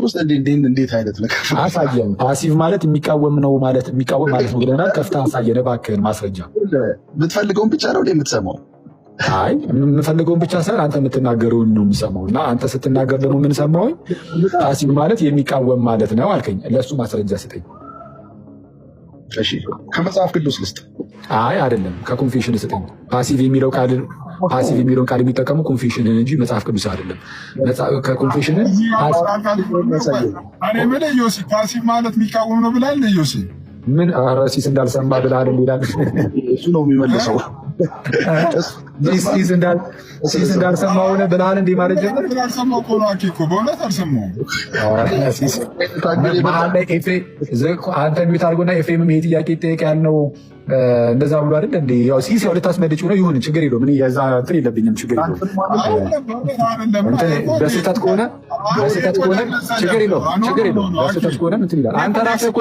ውስጥ እንዴት አይነት ነገር አሳየን። ፓሲቭ ማለት የሚቃወም ነው ማለት ነው ብለናል። ከፍተህ አሳየን እባክህን ማስረጃ። የምትፈልገውን ብቻ ነው የምትሰማው? አይ የምፈልገውን ብቻ ሳይሆን አንተ የምትናገረውን ነው የምሰማው። እና አንተ ስትናገር ደግሞ የምንሰማው ፓሲቭ ማለት የሚቃወም ማለት ነው አልከኝ። ለእሱ ማስረጃ ስጠኝ። እሺ ከመጽሐፍ ቅዱስ ልስጥ? አይ አይደለም፣ ከኮንፌሽን ስጠኝ። ፓሲቭ የሚለውን ቃል የሚጠቀሙ ኮንፌሽንን እንጂ መጽሐፍ ቅዱስ አይደለም። ከኮንፌሽን እኔ የምልህ ዮሲ ፓሲቭ ማለት የሚቃወም ነው ብላል። ዮሲ ምን ሲስ እንዳልሰማ ብላል ይላል። እሱ ነው የሚመልሰው። ሲስ እንዳልሰማ ሆነ ብላል እንዲህ ማለት ጀመር። አልሰማሁ እኮ ነው እኮ በእውነት አልሰማሁም። አንተ ሚዩት አድርጎና ኤፍሬምም ይሄ ጥያቄ ይጠየቅ ያልነው እንደዛ ብሎ አይደል እንዴ? ያው ሲስ ያው ልታስመልጭ ነው። ይሁን ችግር የለውም። እኔ የዛ እንትን የለብኝም። ችግር የለውም። በስህተት ከሆነ ችግር የለውም። በስህተት ከሆነ እንትን ይላል። አንተ ራስህ እኮ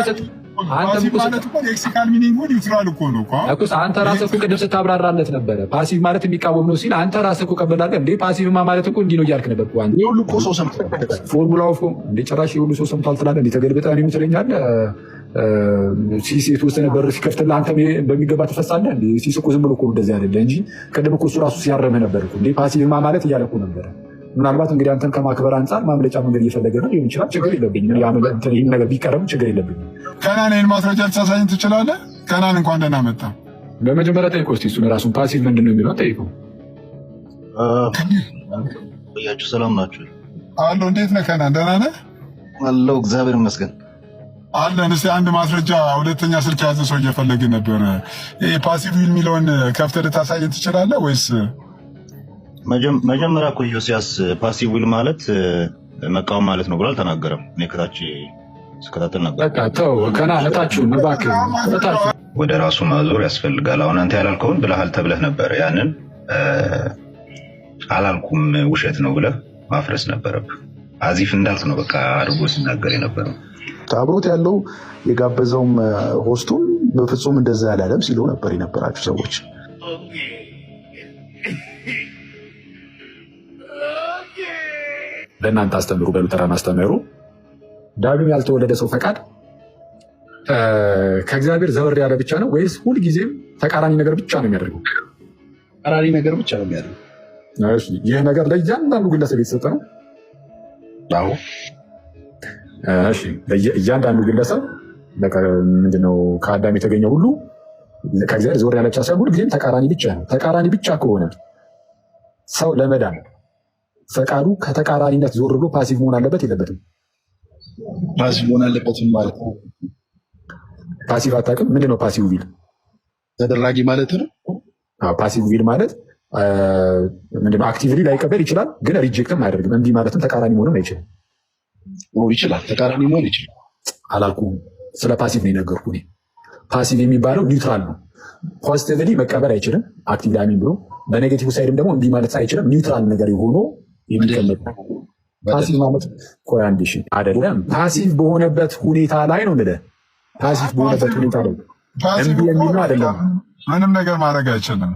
አንተ ራስህ እኮ ቅድም ስታብራራለት ነበረ። ፓሲቭ ማለት የሚቃወም ነው ሲል አንተ ራስህ እኮ ቀበላለህ እንዴ? ፓሲቭማ ማለት እኮ እንዲህ ነው እያልክ ነበር። ሁሉ እኮ ሰው ሰምቷል። ፎርሙላው እኮ እንደ ጭራሽ የሁሉ ሰው ሰምቷል ትላለህ እንዴ? ተገልብጠህ እኔ ትለኛለህ። ሲስ የተወሰነ በር ሲከፍትልህ አንተ በሚገባ ትፈሳለህ እንዴ? ሲስ እኮ ዝም ብሎ እኮ እንደዚህ አይደለ እንጂ ቅድም እኮ እሱ ራሱ ሲያረምህ ነበር እኮ እንዴ? ፓሲቭማ ማለት እያለ እኮ ነበረ። ምናልባት እንግዲህ አንተን ከማክበር አንጻር ማምለጫ መንገድ እየፈለገ ነው ሊሆን ይችላል። ችግር የለብኝም። ይህን ነገር ቢቀርም ችግር የለብኝም። ከናን ይህን ማስረጃ ልታሳየን ትችላለህ? ከናን እንኳን ደህና መጣ። በመጀመሪያ ጠይቆ እስኪ እሱን ራሱን ፓሲቭ ምንድን ነው የሚለው ጠይቀው። ቆያችሁ? ሰላም ናችሁ? አሎ እንዴት ነህ ከናን? ደህና ነህ? አለው እግዚአብሔር ይመስገን አለን። እስኪ አንድ ማስረጃ ሁለተኛ ስልክ የያዘ ሰው እየፈለግን ነበረ። ይሄ ፓሲቭ የሚለውን ከፍተህ ልታሳየን ትችላለህ ወይስ? መጀመሪያ እኮ ኢዮስያስ ፓሲቭ ዊል ማለት መቃወም ማለት ነው ብሎ አልተናገረም። እኔ ከታች ስከታተል ነበር። ወደ ራሱ ማዞር ያስፈልጋል። አሁን አንተ ያላልከውን ብለሃል ተብለህ ነበር። ያንን አላልኩም ውሸት ነው ብለህ ማፍረስ ነበረብህ። አዚፍ እንዳልክ ነው በቃ አድርጎ ሲናገር የነበረው። አብሮት ያለው የጋበዘውም ሆስቱም በፍጹም እንደዛ ያላለም ሲሉ ነበር የነበራችሁ ሰዎች። ለእናንተ አስተምሩ፣ በሉተራን አስተምሩ። ዳግም ያልተወለደ ሰው ፈቃድ ከእግዚአብሔር ዘወር ያለ ብቻ ነው ወይስ ሁልጊዜም ተቃራኒ ነገር ብቻ ነው የሚያደርገው? ተቃራኒ ነገር ብቻ ነው የሚያደርገው። ይህ ነገር ለእያንዳንዱ ግለሰብ የተሰጠ ነው? አዎ። እያንዳንዱ ግለሰብ ምንድነው ከአዳም የተገኘው ሁሉ ከእግዚአብሔር ዘወር ያለ ብቻ ሳይሆን ሁልጊዜም ተቃራኒ ብቻ ነው። ተቃራኒ ብቻ ከሆነ ሰው ለመዳን ፈቃዱ ከተቃራኒነት ዞር ብሎ ፓሲቭ መሆን አለበት የለበትም? ፓሲቭ መሆን አለበትም ማለት ነው። ፓሲቭ አታውቅም? ምንድነው ፓሲቭ ዊል? ተደራጊ ማለት ነው። ፓሲቭ ዊል ማለት ምንድነው? አክቲቭሊ ላይቀበል ይችላል፣ ግን ሪጀክትም አያደርግም። እንዲህ ማለትም ተቃራኒ መሆንም አይችልም። ይችላል፣ ተቃራኒ መሆን ይችላል። አላልኩም፣ ስለ ፓሲቭ ነው የነገርኩህ። ፓሲቭ የሚባለው ኒውትራል ነው። ፖዚቲቭሊ መቀበል አይችልም፣ አክቲቭ ላይ ብሎ በኔጌቲቭ ሳይድም ደግሞ እንዲህ ማለት አይችልም። ኒውትራል ነገር የሆኖ የሚቀመጥ ፓሲቭ ማለት ኮንዲሽን አይደለም። ፓሲቭ በሆነበት ሁኔታ ላይ ነው የምልህ። ፓሲቭ በሆነበት ሁኔታ ላይ እምቢ የሚል ነው አይደለም። ምንም ነገር ማድረግ አይችልም።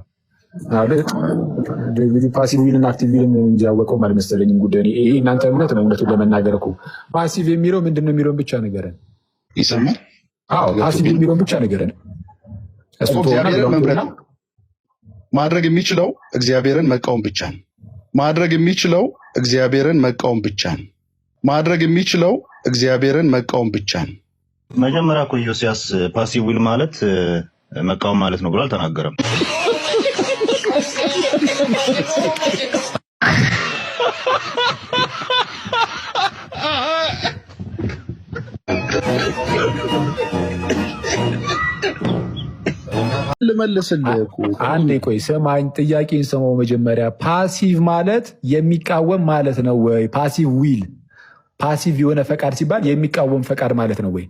ፓሲቭ ዊልን አክቲቭ ዊልን እንጂ ያወቀውም አልመሰለኝም ጉዳይ። ይሄ እናንተ እምነት ነው። እውነቱን ለመናገር እኮ ፓሲቭ የሚለው ምንድን ነው የሚለውን ብቻ ነገረን። ይሰማል? ፓሲቭ የሚለውን ብቻ ነገረን። ማድረግ የሚችለው እግዚአብሔርን መቃወም ብቻ ነው። ማድረግ የሚችለው እግዚአብሔርን መቃወም ብቻ ነው። ማድረግ የሚችለው እግዚአብሔርን መቃወም ብቻ ነው። መጀመሪያ እኮ ኢዮስያስ ፓሲቭ ዊል ማለት መቃወም ማለት ነው ብሎ አልተናገረም። ልመልስልህ እኮ አንዴ ቆይ ስማኝ፣ ጥያቄን ስማው መጀመሪያ። ፓሲቭ ማለት የሚቃወም ማለት ነው ወይ? ፓሲቭ ዊል ፓሲቭ የሆነ ፈቃድ ሲባል የሚቃወም ፈቃድ ማለት ነው ወይ?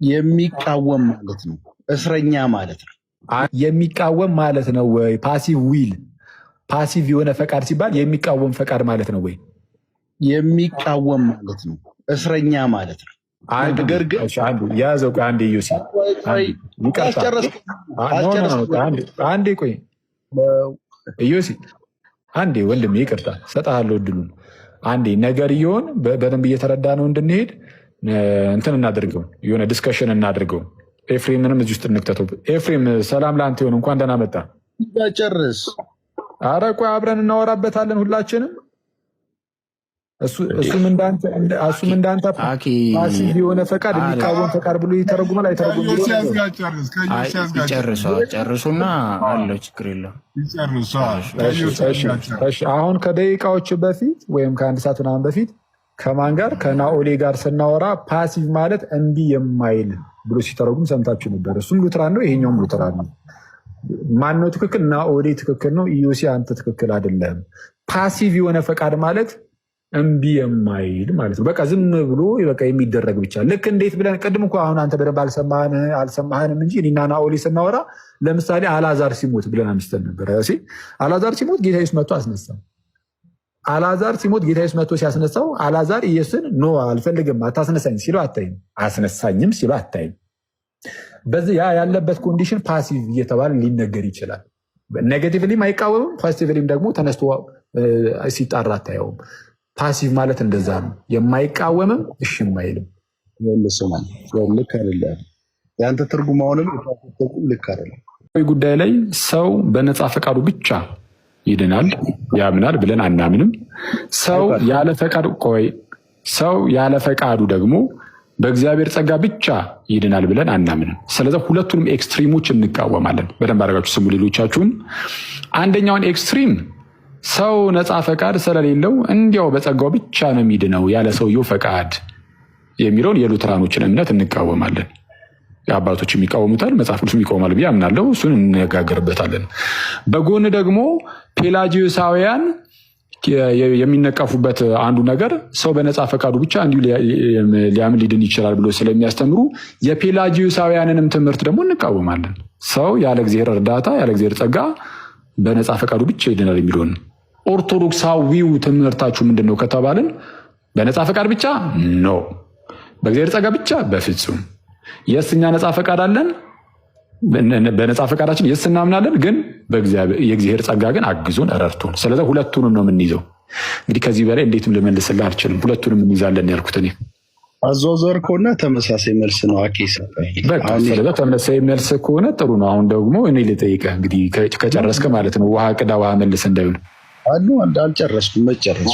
የሚቃወም ማለት ነው፣ እስረኛ ማለት ነው። የሚቃወም ማለት ነው ወይ? ፓሲቭ ዊል ፓሲቭ የሆነ ፈቃድ ሲባል የሚቃወም ፈቃድ ማለት ነው ወይ? የሚቃወም ማለት ነው፣ እስረኛ ማለት ነው። ነገር ግን ያዘው አንዴ ዩሲ አንዴ ቆይ ዩሲ አንዴ ወንድሜ ይቅርታ ሰጣለሁ እድሉን። አንዴ ነገርየውን በደንብ እየተረዳ ነው እንድንሄድ እንትን እናድርገው፣ የሆነ ዲስከሽን እናድርገው። ኤፍሬምንም እዚህ ውስጥ እንክተተው። ኤፍሬም ሰላም ለአንተ ይሁን፣ እንኳን ደህና መጣ። ጨርስ። ኧረ ቆይ አብረን እናወራበታለን ሁላችንም። እሱም እንዳንተ ፓሲቭ የሆነ ፈቃድ የሚቃወም ፈቃድ ብሎ ይተረጉማል አይተረጉም? ጨርሱና አለው ችግር የለም። አሁን ከደቂቃዎች በፊት ወይም ከአንድ ሰዓት ምናምን በፊት ከማን ጋር ከናኦሌ ጋር ስናወራ ፓሲቭ ማለት እምቢ የማይል ብሎ ሲተረጉም ሰምታችሁ ነበር። እሱም ሉትራን ነው፣ ይሄኛውም ሉትራን ነው። ማነው ትክክል? ናኦሌ ትክክል ነው። ኢዮሲ አንተ ትክክል አይደለም። ፓሲቭ የሆነ ፈቃድ ማለት እምቢ የማይል ማለት ነው። በቃ ዝም ብሎ በቃ የሚደረግ ብቻ። ልክ እንዴት ብለን ቅድም እኮ አሁን አንተ በደንብ አልሰማህንም እንጂ እኔና ናኦሌ ስናወራ ለምሳሌ አልዓዛር ሲሞት ብለን አንስተን ነበር። አልዓዛር ሲሞት ጌታ ኢየሱስ መጥቶ አስነሳው። አልዓዛር ሲሞት ጌታ ኢየሱስ መጥቶ ሲያስነሳው አልዓዛር ኢየሱስን ኖ አልፈልግም አታስነሳኝ ሲለው አታይም፣ አስነሳኝም ሲለው አታይም። በዚህ ያ ያለበት ኮንዲሽን ፓሲቭ እየተባለ ሊነገር ይችላል። ኔጌቲቭሊም አይቃወምም፣ ፖዚቲቭሊም ደግሞ ተነስቶ ሲጣራ አታየውም። ፓሲቭ ማለት እንደዛ ነው። የማይቃወምም እሺ የማይልም። ልክ አይደለም። የአንተ ትርጉም አሁንም ልክ አይደለም። ጉዳይ ላይ ሰው በነፃ ፈቃዱ ብቻ ይድናል ያምናል ብለን አናምንም። ሰው ያለ ፈቃዱ ደግሞ በእግዚአብሔር ጸጋ ብቻ ይድናል ብለን አናምንም። ስለዚህ ሁለቱንም ኤክስትሪሞች እንቃወማለን። በደንብ አድርጋችሁ ስሙ። ሌሎቻችሁም አንደኛውን ኤክስትሪም ሰው ነፃ ፈቃድ ስለሌለው እንዲያው በጸጋው ብቻ ነው የሚድነው ያለ ሰውየው ፈቃድ የሚለውን የሉትራኖችን እምነት እንቃወማለን። የአባቶች የሚቃወሙታል፣ መጽሐፍ ቅዱስ ይቃወማል ብዬ አምናለሁ። እሱን እንነጋገርበታለን። በጎን ደግሞ ፔላጂዮሳውያን የሚነቀፉበት አንዱ ነገር ሰው በነፃ ፈቃዱ ብቻ እንዲሁ ሊያምን ሊድን ይችላል ብሎ ስለሚያስተምሩ የፔላጂዮሳውያንንም ትምህርት ደግሞ እንቃወማለን። ሰው ያለ እግዚአብሔር እርዳታ ያለ እግዚአብሔር ጸጋ በነፃ ፈቃዱ ብቻ ይድናል የሚለውን። ኦርቶዶክሳዊው ትምህርታችሁ ምንድን ነው ከተባልን በነፃ ፈቃድ ብቻ ነው፣ በእግዚአብሔር ጸጋ ብቻ በፍጹም። የእኛ ነፃ ፈቃድ አለን፣ በነፃ ፈቃዳችን የስ እናምናለን፣ ግን የእግዚአብሔር ጸጋ ግን አግዞን ረድቶን። ስለዚህ ሁለቱንም ነው የምንይዘው። እንግዲህ ከዚህ በላይ እንዴትም ልመልስልህ አልችልም። ሁለቱንም እንይዛለን ያልኩት እኔ። አዟዟር ከሆነ ተመሳሳይ መልስ ነው። ስለዚህ ተመሳሳይ መልስ ከሆነ ጥሩ ነው። አሁን ደግሞ እኔ ልጠይቅህ እንግዲህ ከጨረስክ ማለት ነው። ውሃ ቅዳ ውሃ መልስ እንዳይሆን። አልጨረስኩም። መጨረስ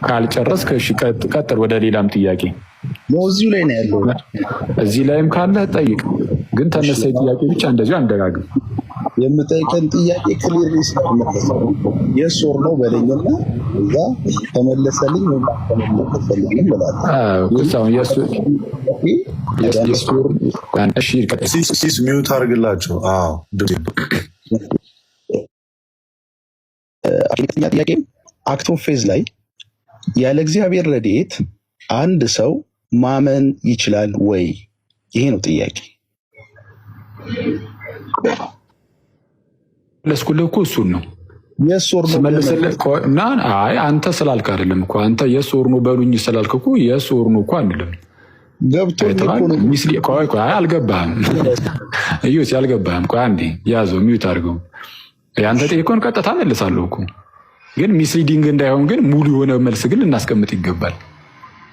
ካልጨረስክ እሺ ቀጥል ወደ ሌላም ጥያቄ። እዚሁ ላይ ነው ያለው። እዚህ ላይም ካለ ጠይቅ፣ ግን ተመሳሳይ ጥያቄ ብቻ እንደዚሁ አንደጋግም። የምጠይቀን ጥያቄ ክሊር ስለመለሰ የስ ኦር ነው በለኝና እዛ ተመለሰልኝ ወይ ተመለሰልኝ ሲስ ሚዩት አድርግላቸው። ጥያቄ አክት ኦፍ ፌዝ ላይ ያለ እግዚአብሔር ረድኤት አንድ ሰው ማመን ይችላል ወይ? ይሄ ነው ጥያቄ። ለስኩልህ እኮ እሱን ነው የሶርኖ አይ አንተ ስላልክ አይደለም እኮ አንተ የሶርኖ በሉኝ ስላልክ እኮ የሶርኖ እኮ አንልም። አልገባህም እዩስ ያልገባህም። ቆይ አንዴ ያዘው ሚዩት አድርገው። ያንተ ጥያቄውን ቀጥታ መልሳለሁ እኮ ግን ሚስሊዲንግ እንዳይሆን ግን ሙሉ የሆነ መልስ ግን ልናስቀምጥ ይገባል።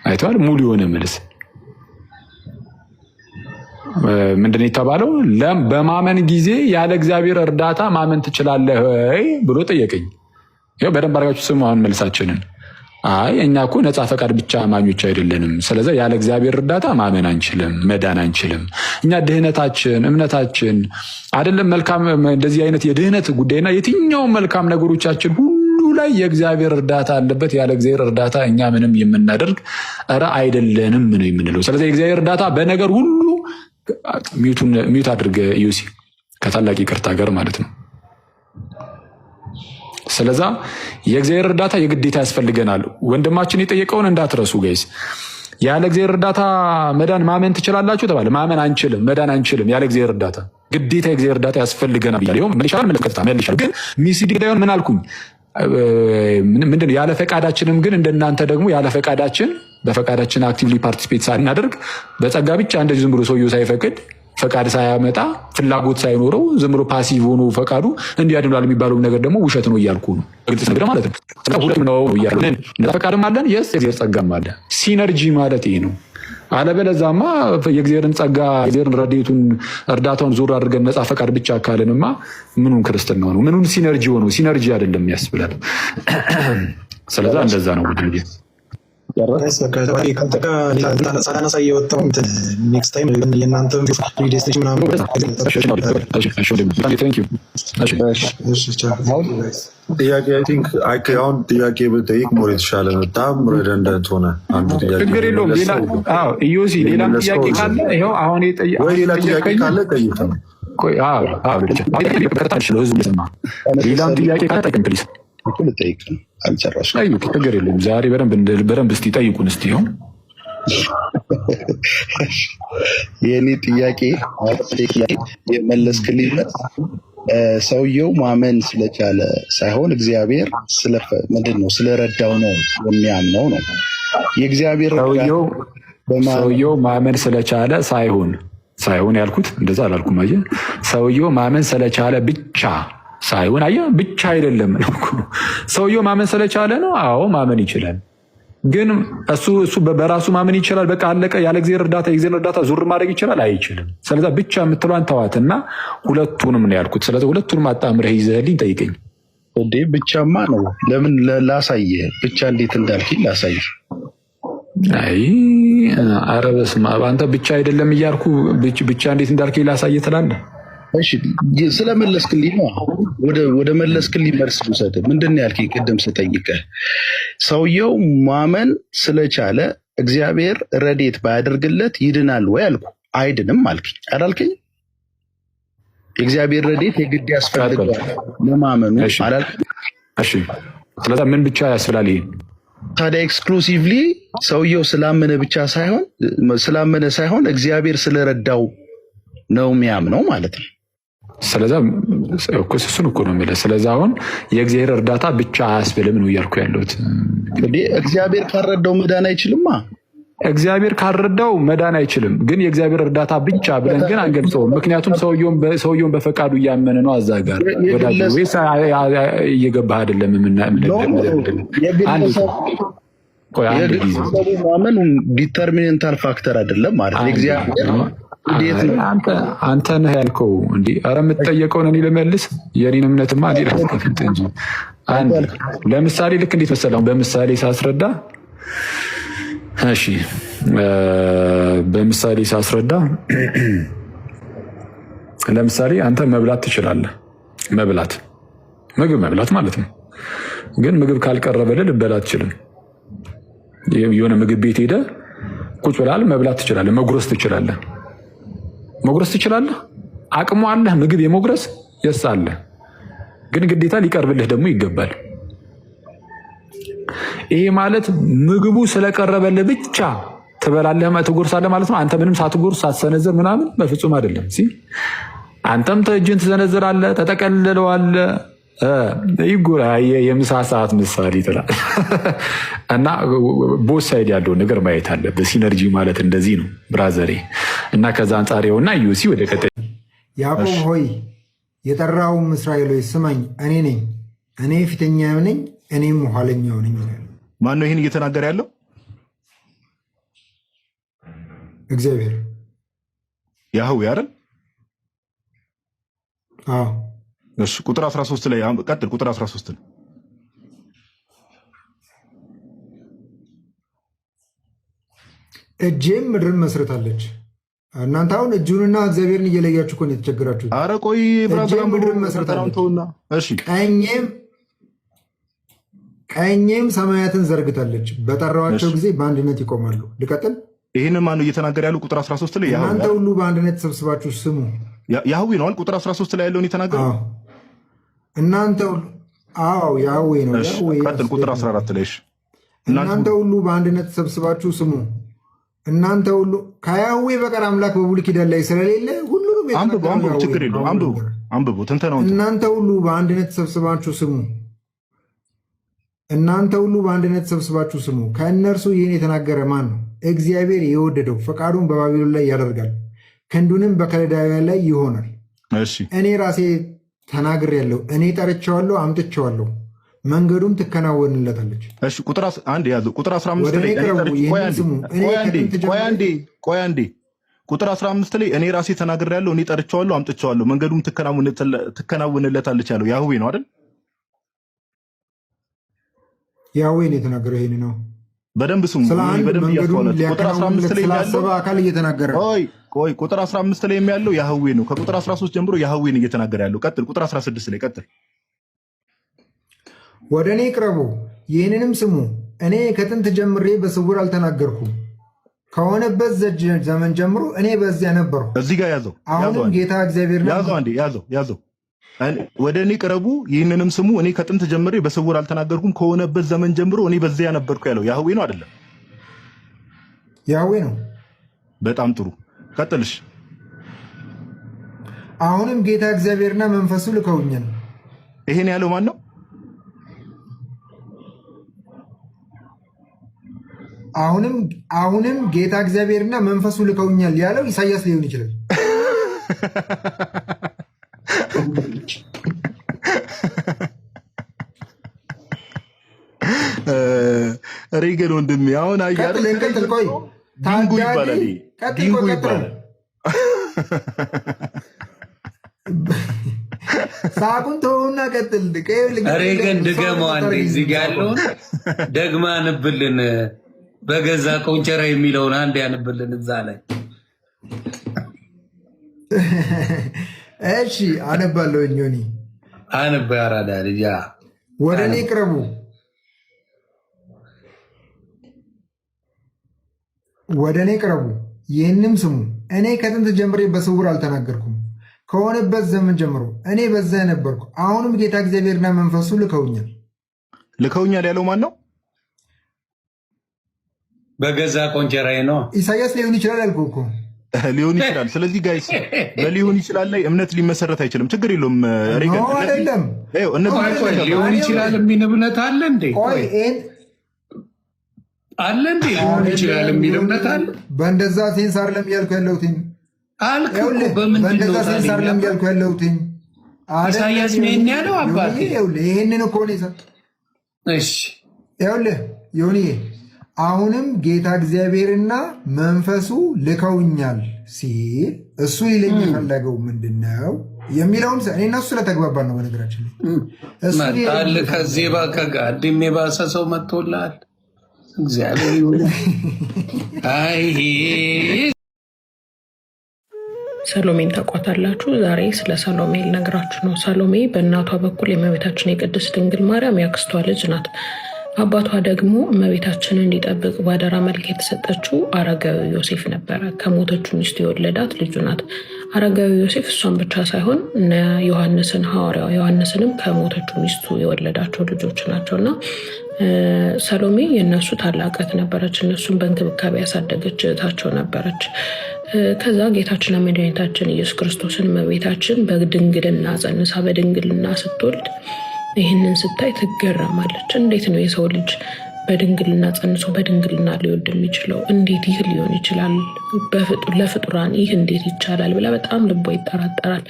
አይተዋል። ሙሉ የሆነ መልስ ምንድን ነው የተባለው? በማመን ጊዜ ያለ እግዚአብሔር እርዳታ ማመን ትችላለህ ብሎ ጠየቀኝ። ይኸው በደንብ አድርጋችሁ ስሙ አሁን መልሳችንን። አይ እኛ እኮ ነፃ ፈቃድ ብቻ አማኞች አይደለንም። ስለዚህ ያለ እግዚአብሔር እርዳታ ማመን አንችልም፣ መዳን አንችልም። እኛ ድህነታችን እምነታችን አይደለም መልካም እንደዚህ አይነት የድህነት ጉዳይና የትኛውም መልካም ነገሮቻችን ሁሉ ላይ የእግዚአብሔር እርዳታ አለበት። ያለ እግዚአብሔር እርዳታ እኛ ምንም የምናደርግ አይደለንም ነው የምንለው። ስለዚህ የእግዚአብሔር እርዳታ በነገር ሁሉ ሚዩት አድርገ ዩሲ ከታላቅ ይቅርታ ጋር ማለት ነው። ስለዛ የእግዚአብሔር እርዳታ የግዴታ ያስፈልገናል። ወንድማችን የጠየቀውን እንዳትረሱ ጋይስ። ያለ እግዚአብሔር እርዳታ መዳን ማመን ትችላላችሁ ተባለ። ማመን አንችልም፣ መዳን አንችልም ያለ እግዚአብሔር እርዳታ። ግዴታ የእግዚአብሔር እርዳታ ያስፈልገናል ብያለሁ። መልሻል መልከታ ግን ሚስዲ ዳይሆን ምን አልኩኝ? ምንድን ያለ ፈቃዳችንም ግን እንደናንተ ደግሞ ያለ ፈቃዳችን በፈቃዳችን አክቲቭሊ ፓርቲሲፔት ሳናደርግ በጸጋ ብቻ እንደዚህ ዝም ብሎ ሰውየው ሳይፈቅድ ፈቃድ ሳያመጣ ፍላጎት ሳይኖረው ዝም ብሎ ፓሲቭ ሆኖ ፈቃዱ እንዲያድናል የሚባለው ነገር ደግሞ ውሸት ነው እያልኩ ነው። ግልጽ ነገር ማለት ነው። ሁለቱም ነው እያልኩ ነፃ ፈቃድም አለን፣ የስ የእግዚአብሔር ጸጋም አለ። ሲነርጂ ማለት ይሄ ነው። አለበለዛማ የእግዚአብሔርን ጸጋ የእግዚአብሔርን ረድኤቱን እርዳታውን ዞር አድርገን ነፃ ፈቃድ ብቻ ካለንማ ምኑን ክርስትና ነው? ምኑን ሲነርጂ ሆኖ ሲነርጂ አይደለም ያስብላል። ስለዛ እንደዛ ነው ውድ ልጅ ጥያቄ ብጠይቅ ሞር የተሻለ ነው። በጣም ረደንደንት ሆነ። ችግር የለውም። ኢዮሲ ሌላም ጥያቄ ካለ ይኸው አሁን ሌላ ጥያቄ ካለ ጠይቅ። ሌላም ጥያቄ ካለ ጠይቅም ፕሊዝ። ችግር የለም። ዛሬ በደንብ እስቲ ጠይቁን እስቲ። ይኸው የእኔ ጥያቄ የመለስክልኝ ሰውየው ማመን ስለቻለ ሳይሆን እግዚአብሔር ምንድን ነው ስለረዳው ነው የሚያምነው ነው። የእግዚአብሔር ሰውየው ማመን ስለቻለ ሳይሆን ያልኩት እንደዛ አላልኩም። አየህ፣ ሰውየው ማመን ስለቻለ ብቻ ሳይሆን አየህ፣ ብቻ አይደለም። ሰውየው ማመን ስለቻለ ነው። አዎ ማመን ይችላል። ግን እሱ በራሱ ማመን ይችላል። በቃ አለቀ። ያለ እግዚአብሔር እርዳታ የእግዚአብሔር እርዳታ ዙር ማድረግ ይችላል? አይችልም። ስለዛ ብቻ የምትለዋን ተዋትና ሁለቱንም ነው ያልኩት። ስለዚ ሁለቱንም አጣምረህ ይዘህልኝ ጠይቀኝ። እንዴ ብቻማ ነው። ለምን ላሳየህ? ብቻ እንዴት እንዳልከኝ ላሳየህ። አይ ኧረ በስመ አብ፣ አንተ ብቻ አይደለም እያልኩ ብቻ እንዴት እንዳልከኝ ላሳየህ ትላለህ። እሺ ስለመለስክልኝ ነው። ወደ መለስክልኝ መልስ ልውሰድ። ምንድን ነው ያልከኝ? ቅድም ስጠይቅህ ሰውየው ማመን ስለቻለ እግዚአብሔር ረድኤት ባያደርግለት ይድናል ወይ አልኩ። አይድንም አልከኝ አላልከኝ? የእግዚአብሔር ረድኤት የግድ ያስፈልገዋል ለማመኑ አላልከኝ? እሺ ስለዛ ምን ብቻ ያስብላል? ይሄ ታዲያ ኤክስክሉሲቭሊ ሰውየው ስላመነ ሳይሆን እግዚአብሔር ስለረዳው ነው የሚያምነው ማለት ነው። ስለዛ እሱን እኮ ነው የሚለው። ስለዛ አሁን የእግዚአብሔር እርዳታ ብቻ አያስብልም ነው እያልኩ ያለሁት። እግዚአብሔር ካልረዳው መዳን አይችልማ። እግዚአብሔር ካልረዳው መዳን አይችልም። ግን የእግዚአብሔር እርዳታ ብቻ ብለን ግን አንገልጸውም። ምክንያቱም ሰውየውን በፈቃዱ እያመነ ነው። አዛ ጋር ወዳጅ ወይስ እየገባህ አይደለም? ማመን ዲተርሚኔንታል ፋክተር አይደለም ማለት ነው። አንተ ነህ ያልከው። እንዲ ኧረ የምትጠየቀውን እኔ ልመልስ። የኔን እምነትማ እኔ ላስቀምጥ እንጂ። ለምሳሌ ልክ እንዴት መሰለህ? በምሳሌ ሳስረዳ እሺ፣ በምሳሌ ሳስረዳ ለምሳሌ አንተ መብላት ትችላለህ። ምግብ መብላት ማለት ነው። ግን ምግብ ካልቀረበልህ ልበላ አትችልም። የሆነ ምግብ ቤት ሄደህ ቁጭ ብለሃል፣ መብላት ትችላለህ። መጉረስ ትችላለህ። አቅሙ አለህ ምግብ የመጉረስ የስ አለ። ግን ግዴታ ሊቀርብልህ ደግሞ ይገባል። ይሄ ማለት ምግቡ ስለቀረበልህ ብቻ ትበላለህ ትጎርሳለህ ማለት ነው። አንተ ምንም ሳትጎርስ ሳትሰነዝር ምናምን በፍጹም አይደለም። አንተም እጅን ትሰነዝራለህ፣ ተጠቀልለዋለህ። ይጎራ የምሳ ሰዓት ምሳሌ ይጥላል። እና ቦት ሳይድ ያለውን ነገር ማየት አለብህ። ሲነርጂ ማለት እንደዚህ ነው ብራዘሬ። እና ከዛ አንጻር ይኸውና ዩሲ ወደ ቀጣይ ያዕቆብ ሆይ የጠራውም እስራኤል ሆይ ስማኝ፣ እኔ ነኝ፣ እኔ ፊተኛው ነኝ፣ እኔም ኋለኛው ነኝ ይላል። ማን ነው ይህን እየተናገረ ያለው? እግዚአብሔር ያህዌ አይደል? አዎ። እሺ ቁጥር 13 ላይ ቀጥል። ቁጥር 13 እጄም ምድርን መስርታለች። እናንተ አሁን እጁንና እግዚአብሔርን እየለያችሁ እኮ ነው የተቸገራችሁት። ኧረ ቆይ እጄም ምድርን መስርታለች፣ ቀኜም ሰማያትን ዘርግታለች። በጠራዋቸው ጊዜ በአንድነት ይቆማሉ። ልቀጥል። ይህንን ማነው እየተናገረ ያለው? ቁጥር 13 ላይ እናንተ ሁሉ በአንድነት ተሰብስባችሁ ስሙ። ያህዌ ነዋል። ቁጥር 13 ላይ ያለውን የተናገረው እናንተ ሁሉ ያህዌ ነው። ቀጥል። ቁጥር 14 ላይ እናንተ ሁሉ በአንድነት ተሰብስባችሁ ስሙ። እናንተ ሁሉ ከያህዌ በቀር አምላክ በብሉይ ኪዳን ላይ ስለሌለ ሁሉንም ችግር የለውም። አንብቡ ትንተናውን። እናንተ ሁሉ በአንድነት ተሰብስባችሁ ስሙ። እናንተ ሁሉ በአንድነት ተሰብስባችሁ ስሙ። ከእነርሱ ይህን የተናገረ ማን ነው? እግዚአብሔር የወደደው ፈቃዱን በባቢሎን ላይ ያደርጋል። ክንዱንም በከለዳውያን ላይ ይሆናል። እሺ እኔ ራሴ ተናግሬያለሁ፣ እኔ ጠርቼዋለሁ፣ አምጥቼዋለሁ፣ መንገዱም ትከናወንለታለች። እሺ አንድ ያዙ። ቁጥር 15 ላይ ቆይ አንዴ ቁጥር 15 ላይ እኔ ራሴ ተናግሬያለሁ፣ እኔ ጠርቼዋለሁ፣ አምጥቼዋለሁ፣ መንገዱም ትከናወንለታለች ያለው ያህዌ ነው አይደል? ያህዌ ነው የተናገረው። ይሄን ነው በደንብ ስሙ። በደንብ ያስተዋላችሁ። ቁጥር 15 ላይ ያለው አካል እየተናገረ ቆይ ቁጥር 15 ላይ ያለው ያህዌ ነው። ከቁጥር 13 ጀምሮ ያህዌ ነው እየተናገረ ያለው። ቀጥል። ቁጥር 16 ላይ ቀጥል። ወደ እኔ ቅረቡ፣ ይህንንም ስሙ። እኔ ከጥንት ጀምሬ በስውር አልተናገርኩም፣ ከሆነበት ዘመን ጀምሮ እኔ በዚያ ነበርኩ። እዚህ ጋር ያዘው። አሁንም ጌታ እግዚአብሔር ያዘው። ወደ እኔ ቅረቡ፣ ይህንንም ስሙ። እኔ ከጥንት ጀምሬ በስውር አልተናገርኩም፣ ከሆነበት ዘመን ጀምሮ እኔ በዚያ ነበርኩ ያለው ያህዌ ነው አይደለም? ያህዌ ነው። በጣም ጥሩ። ቀጥልሽ። አሁንም ጌታ እግዚአብሔርና መንፈሱ ልከውኛል። ይሄን ያለው ማን ነው? አሁንም ጌታ እግዚአብሔርና መንፈሱ ልከውኛል ያለው ኢሳያስ ሊሆን ይችላል። ሬገን ወንድሜ አሁን አያር ቆይ ዲንጉ ይባላል። ዲንጉ ይባላል። ሳቁን ተውና ቀጥል። ሬገን ድገመው አንዴ። እዚህ ጋር ያለውን ደግማ አንብልን። በገዛ ቆንጨራ የሚለውን አንድ ያንብልን እዛ ላይ። እሺ አነባለሁ። ኞኒ አንባ ያራዳ ልጅ ወደ እኔ ቅረቡ፣ ወደ እኔ ቅረቡ፣ ይህንም ስሙ። እኔ ከጥንት ጀምሬ በስውር አልተናገርኩም፣ ከሆነበት ዘመን ጀምሮ እኔ በዛ ነበርኩ። አሁንም ጌታ እግዚአብሔርና መንፈሱ ልከውኛል ያለው ማን ነው? በገዛ ቆንጨራዬ ነው። ኢሳያስ ሊሆን ይችላል ያልኩህ እኮ ሊሆን ይችላል። ስለዚህ ጋይስ በሊሆን ይችላል ላይ እምነት ሊመሰረት አይችልም። ችግር የለውም። አይደለም ሊሆን ይችላል የሚል እምነት አለ እንዴ? አለ እንዴ? ሊሆን ይችላል የሚል እምነት አለ። በእንደዛ ሴንስ አይደለም ያልኩ ያለሁት አልክ እኮ። በምንድን ነው ሴንስ አይደለም ያልኩ ያለሁት? ኢሳያስ ምን ያለው አባቴ? ይሄንን እኮ ነው። እሺ ይኸውልህ ዮኒ አሁንም ጌታ እግዚአብሔርና መንፈሱ ልከውኛል ሲል እሱ ሊለኝ የፈለገው ምንድን ነው የሚለውን እኔ እና እሱ ስለተግባባን ነው። በነገራችን መጣል ከዚህ ከጋድም የባሰ ሰው መጥቶላል። እግዚአብሔር ሰሎሜን ታውቋታላችሁ። ዛሬ ስለ ሰሎሜ ልነግራችሁ ነው። ሰሎሜ በእናቷ በኩል የእመቤታችን የቅድስት ድንግል ማርያም ያክስቷ ልጅ ናት። አባቷ ደግሞ እመቤታችንን እንዲጠብቅ ባደራ መልክ የተሰጠችው አረጋዊ ዮሴፍ ነበረ። ከሞተችው ሚስቱ የወለዳት ልጁ ናት። አረጋዊ ዮሴፍ እሷን ብቻ ሳይሆን እነ ዮሐንስን ሐዋርያው ዮሐንስንም ከሞተችው ሚስቱ የወለዳቸው ልጆች ናቸውና ሰሎሜ የእነሱ ታላቀት ነበረች። እነሱን በእንክብካቤ ያሳደገች እህታቸው ነበረች። ከዛ ጌታችንና መድኃኒታችን ኢየሱስ ክርስቶስን እመቤታችን በድንግልና ጸንሳ በድንግልና ስትወልድ ይህንን ስታይ ትገረማለች። እንዴት ነው የሰው ልጅ በድንግልና ጸንሶ በድንግልና ሊወልድ የሚችለው? እንዴት ይህ ሊሆን ይችላል? ለፍጡራን ይህ እንዴት ይቻላል ብላ በጣም ልቧ ይጠራጠራል።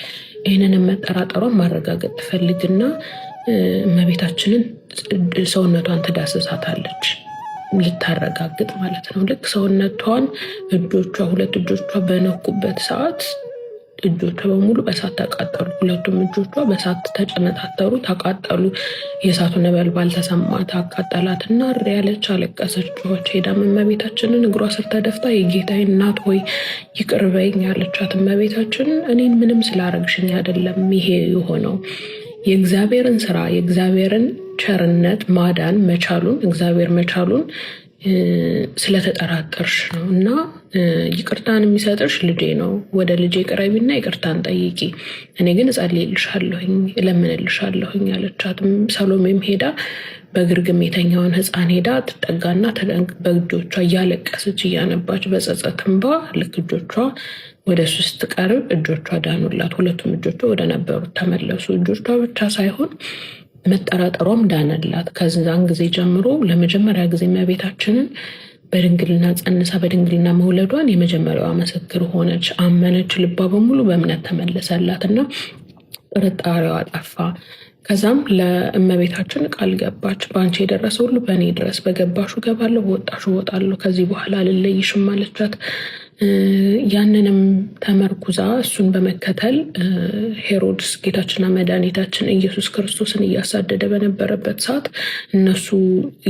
ይህንንም መጠራጠሯን ማረጋገጥ ትፈልግና እመቤታችንን ሰውነቷን ትዳስሳታለች፣ ልታረጋግጥ ማለት ነው። ልክ ሰውነቷን ሁለት እጆቿ በነኩበት ሰዓት እጆቿ በሙሉ በሳት ተቃጠሉ። ሁለቱም እጆቿ በሳት ተጨነጣጠሩ፣ ተቃጠሉ። የእሳቱ ነበልባል ተሰማት፣ አቃጠላትና እሪ ያለች፣ አለቀሰች፣ ጮኸች። ሄዳም እመቤታችንን እግሯ ስር ተደፍታ የጌታዬ እናት ሆይ ይቅር በይኝ አለቻት። እመቤታችንን እኔን ምንም ስላረግሽኝ አይደለም ይሄ የሆነው የእግዚአብሔርን ስራ የእግዚአብሔርን ቸርነት ማዳን መቻሉን እግዚአብሔር መቻሉን ስለተጠራጠርሽ ነው እና ይቅርታን የሚሰጥሽ ልጄ ነው። ወደ ልጄ ቅረቢና ይቅርታን ጠይቂ፣ እኔ ግን እጸልይልሻለሁኝ እለምንልሻለሁኝ አለቻትም። ሰሎሜም ሄዳ በግርግም የተኛውን ሕፃን ሄዳ ትጠጋና በእጆቿ እያለቀሰች እያነባች በጸጸት እንባ ልክ እጆቿ ወደ እሱ ስትቀርብ እጆቿ ዳኑላት። ሁለቱም እጆቿ ወደ ነበሩት ተመለሱ። እጆቿ ብቻ ሳይሆን መጠራጠሯም ዳነላት። ከዛን ጊዜ ጀምሮ ለመጀመሪያ ጊዜ እመቤታችንን በድንግልና ጸንሳ በድንግልና መውለዷን የመጀመሪያዋ ምስክር ሆነች፣ አመነች። ልቧ በሙሉ በእምነት ተመለሰላትና ጥርጣሬዋ ጠፋ። ከዛም ለእመቤታችን ቃል ገባች። በአንቺ የደረሰ ሁሉ በእኔ ድረስ፣ በገባሹ ገባለሁ፣ በወጣሹ እወጣለሁ፣ ከዚህ በኋላ አልለይሽም አለቻት። ያንንም ተመርኩዛ እሱን በመከተል ሄሮድስ ጌታችንና መድኃኒታችን ኢየሱስ ክርስቶስን እያሳደደ በነበረበት ሰዓት እነሱ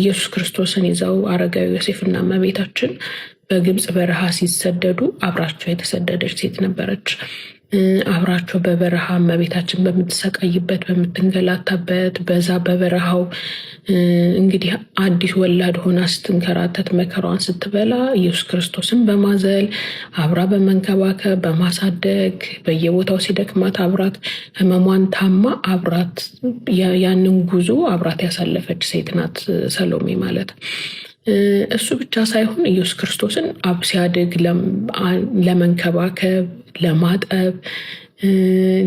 ኢየሱስ ክርስቶስን ይዘው አረጋዊ ዮሴፍና እመቤታችን በግብፅ በረሃ ሲሰደዱ አብራቸው የተሰደደች ሴት ነበረች። አብራቸው በበረሃ እመቤታችን በምትሰቃይበት በምትንገላታበት በዛ በበረሃው እንግዲህ አዲስ ወላድ ሆና ስትንከራተት መከራዋን ስትበላ ኢየሱስ ክርስቶስን በማዘል አብራ በመንከባከብ በማሳደግ በየቦታው ሲደክማት አብራት ህመሟን ታማ አብራት ያንን ጉዞ አብራት ያሳለፈች ሴት ናት ሰሎሜ ማለት። እሱ ብቻ ሳይሆን ኢየሱስ ክርስቶስን አብ ሲያድግ ለመንከባከብ፣ ለማጠብ፣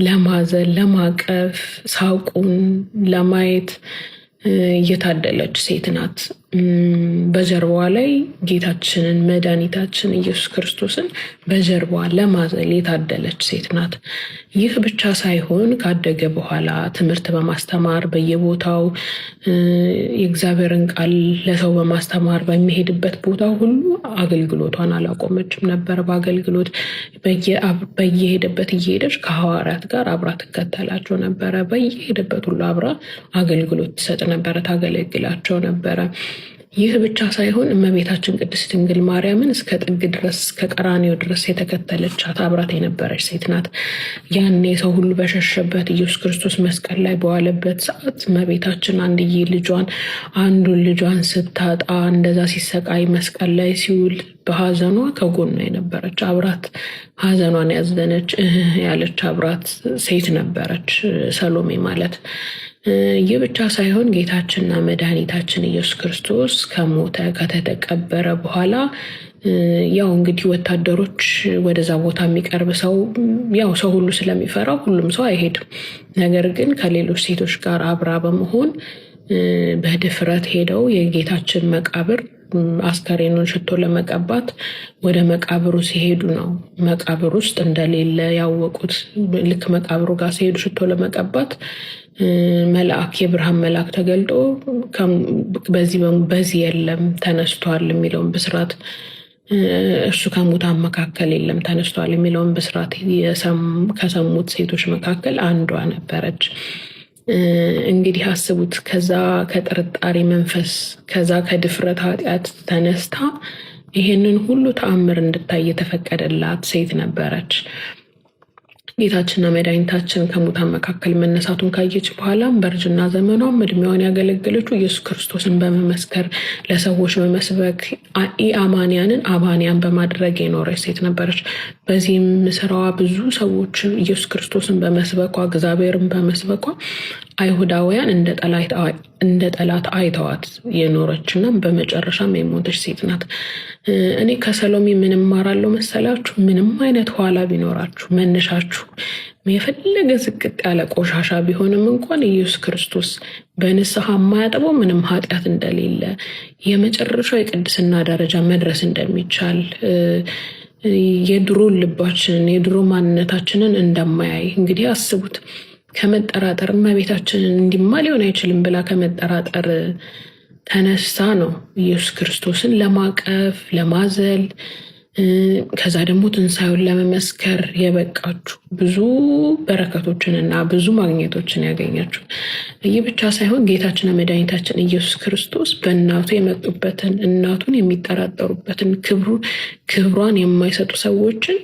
ለማዘን፣ ለማቀፍ፣ ሳቁን ለማየት የታደለች ሴት ናት። በጀርባዋ ላይ ጌታችንን መድኃኒታችን ኢየሱስ ክርስቶስን በጀርባዋ ለማዘል የታደለች ሴት ናት። ይህ ብቻ ሳይሆን ካደገ በኋላ ትምህርት በማስተማር በየቦታው የእግዚአብሔርን ቃል ለሰው በማስተማር በሚሄድበት ቦታ ሁሉ አገልግሎቷን አላቆመችም ነበር። በአገልግሎት በየሄደበት እየሄደች ከሐዋርያት ጋር አብራ ትከተላቸው ነበረ። በየሄደበት ሁሉ አብራ አገልግሎት ትሰጥ ነበረ፣ ታገለግላቸው ነበረ። ይህ ብቻ ሳይሆን እመቤታችን ቅድስት ድንግል ማርያምን እስከ ጥግ ድረስ እስከ ቀራንዮ ድረስ የተከተለቻት አብራት የነበረች ሴት ናት። ያኔ ሰው ሁሉ በሸሸበት ኢየሱስ ክርስቶስ መስቀል ላይ በዋለበት ሰዓት እመቤታችን አንዱን ልጇን ስታጣ እንደዛ ሲሰቃይ መስቀል ላይ ሲውል በሀዘኗ ከጎኗ የነበረች አብራት ሀዘኗን ያዘነች ያለች አብራት ሴት ነበረች ሰሎሜ ማለት። ይህ ብቻ ሳይሆን ጌታችንና መድኃኒታችን ኢየሱስ ክርስቶስ ከሞተ ከተቀበረ በኋላ ያው እንግዲህ ወታደሮች ወደዛ ቦታ የሚቀርብ ሰው ያው ሰው ሁሉ ስለሚፈራው ሁሉም ሰው አይሄድም። ነገር ግን ከሌሎች ሴቶች ጋር አብራ በመሆን በድፍረት ሄደው የጌታችን መቃብር አስከሬኑን ሽቶ ለመቀባት ወደ መቃብሩ ሲሄዱ ነው መቃብር ውስጥ እንደሌለ ያወቁት። ልክ መቃብሩ ጋር ሲሄዱ ሽቶ ለመቀባት መልአክ የብርሃን መልአክ ተገልጦ በዚህ የለም ተነስቷል የሚለውን ብስራት እሱ ከሙታን መካከል የለም ተነስቷል የሚለውን ብስራት ከሰሙት ሴቶች መካከል አንዷ ነበረች። እንግዲህ አስቡት፣ ከዛ ከጥርጣሬ መንፈስ ከዛ ከድፍረት ኃጢአት ተነስታ ይሄንን ሁሉ ተአምር እንድታይ የተፈቀደላት ሴት ነበረች። ጌታችንና መድኃኒታችን ከሙታን መካከል መነሳቱን ካየች በኋላም በእርጅና ዘመኗም እድሜዋን ያገለገለችው ኢየሱስ ክርስቶስን በመመስከር ለሰዎች በመስበክ ኢአማንያንን አማንያን በማድረግ የኖረች ሴት ነበረች። በዚህም ስራዋ ብዙ ሰዎች ኢየሱስ ክርስቶስን በመስበኳ እግዚአብሔርን በመስበኳ አይሁዳውያን እንደ ጠላት አይተዋት የኖረችና በመጨረሻም የሞተች ሴት ናት። እኔ ከሰሎሜ ምን እማራለሁ መሰላችሁ? ምንም አይነት ኋላ ቢኖራችሁ መነሻችሁ የፈለገ ዝቅጥ ያለ ቆሻሻ ቢሆንም እንኳን ኢየሱስ ክርስቶስ በንስሐ የማያጥበው ምንም ኃጢአት እንደሌለ የመጨረሻው የቅድስና ደረጃ መድረስ እንደሚቻል የድሮ ልባችንን የድሮ ማንነታችንን እንደማያይ እንግዲህ አስቡት። ከመጠራጠር እመቤታችንን እንዲማ ሊሆን አይችልም ብላ ከመጠራጠር ተነስታ ነው ኢየሱስ ክርስቶስን ለማቀፍ ለማዘል ከዛ ደግሞ ትንሣኤውን ለመመስከር የበቃችሁ ብዙ በረከቶችንና ብዙ ማግኘቶችን ያገኛችሁ። ይህ ብቻ ሳይሆን ጌታችንና መድኃኒታችን ኢየሱስ ክርስቶስ በእናቱ የመጡበትን እናቱን የሚጠራጠሩበትን ክብሯን የማይሰጡ ሰዎችን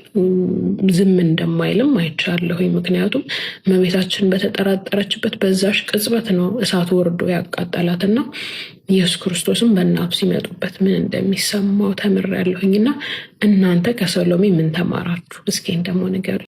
ዝም እንደማይልም አይቻለሁ። ምክንያቱም እመቤታችን በተጠራጠረችበት በዛሽ ቅጽበት ነው እሳቱ ወርዶ ያቃጠላትና ኢየሱስ ክርስቶስን በእናቱ ሲመጡበት ምን እንደሚሰማው ተምሬያለሁኝና እናንተ ከሰሎሜ ምን ተማራችሁ? እስኪ ደግሞ ንገሩኝ።